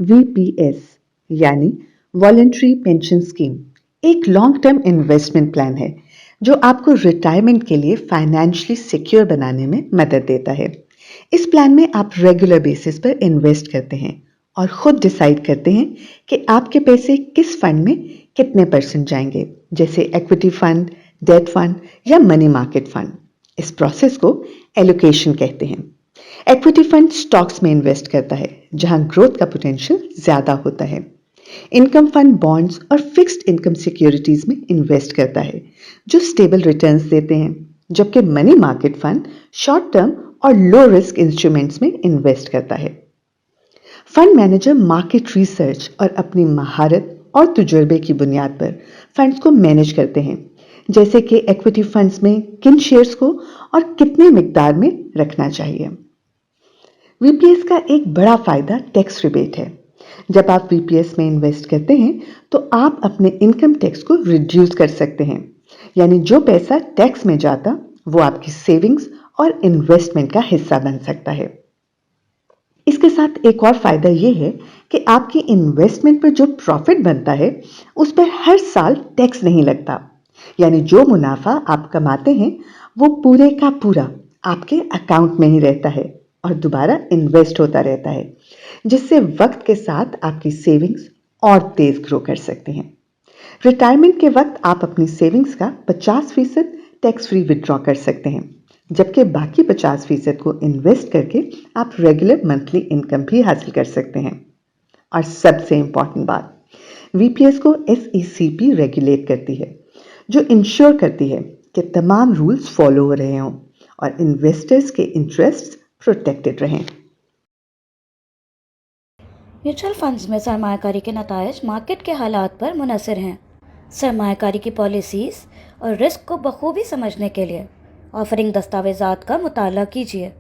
VPS यानी voluntary pension scheme एक long term investment plan है जो आपको रिटायरमेंट के लिए फाइनेंशियली सिक्योर बनाने में मदद देता है। इस प्लान में आप रेगुलर बेसिस पर इन्वेस्ट करते हैं और खुद डिसाइड करते हैं कि आपके पैसे किस फंड में कितने परसेंट जाएंगे, जैसे इक्विटी फंड, डेट फंड या मनी मार्केट फंड। इस प्रोसेस को एलोकेशन कहते हैं। इक्विटी फंड स्टॉक्स में इन्वेस्ट करता है जहां ग्रोथ का पोटेंशियल ज्यादा होता है। इनकम फंड बॉन्ड्स और फिक्स्ड इनकम सिक्योरिटीज में इन्वेस्ट करता है जो स्टेबल रिटर्न्स देते हैं, जबकि money market fund short term और लो रिस्क इंस्ट्रूमेंट्स में इन्वेस्ट करता है। फंड मैनेजर मार्केट रिसर्च और अपनी महारत और तजुर्बे की बुनियाद पर फंड्स को मैनेज करते हैं, जैसे कि इक्विटी फंड्स में किन शेयर्स को और कितने मिकदार में रखना चाहिए। वीपीएस का एक बड़ा फायदा टैक्स रिबेट है। जब आप वीपीएस में इन्वेस्ट करते हैं तो आप अपने इनकम टैक्स को रिड्यूस कर सकते हैं, यानी जो पैसा टैक्स में जाता वो आपकी सेविंग्स और इन्वेस्टमेंट का हिस्सा बन सकता है। इसके साथ एक और फायदा यह है कि आपकी इन्वेस्टमेंट पर जो प्रॉफिट बनता है उस पर हर साल टैक्स नहीं लगता, यानी जो मुनाफा आप कमाते हैं वो पूरे का पूरा आपके अकाउंट में ही रहता है और दोबारा इन्वेस्ट होता रहता है, जिससे वक्त के साथ आपकी सेविंग्स और तेज ग्रो कर सकते हैं। रिटायरमेंट के वक्त आप अपनी सेविंग्स का 50% टैक्स फ्री विड्रॉ कर सकते हैं, जबकि बाकी 50% को इन्वेस्ट करके आप रेगुलर मंथली इनकम भी हासिल कर सकते हैं। और सबसे इंपॉर्टेंट बात, वीपीएस को एसईसीपी रेगुलेट करती है, जो इंश्योर करती है कि तमाम रूल्स फॉलो हो रहे हों और इन्वेस्टर्स के इंटरेस्ट प्रोटेक्टेड रहें। म्यूचुअल फंड्स में सरमायाकारी के नतायज मार्केट के हालात पर मुनहसर हैं। सरमायाकारी की पॉलिसीज़ और रिस्क को बखूबी समझने के लिए ऑफरिंग दस्तावेज़ात का मुताला कीजिए।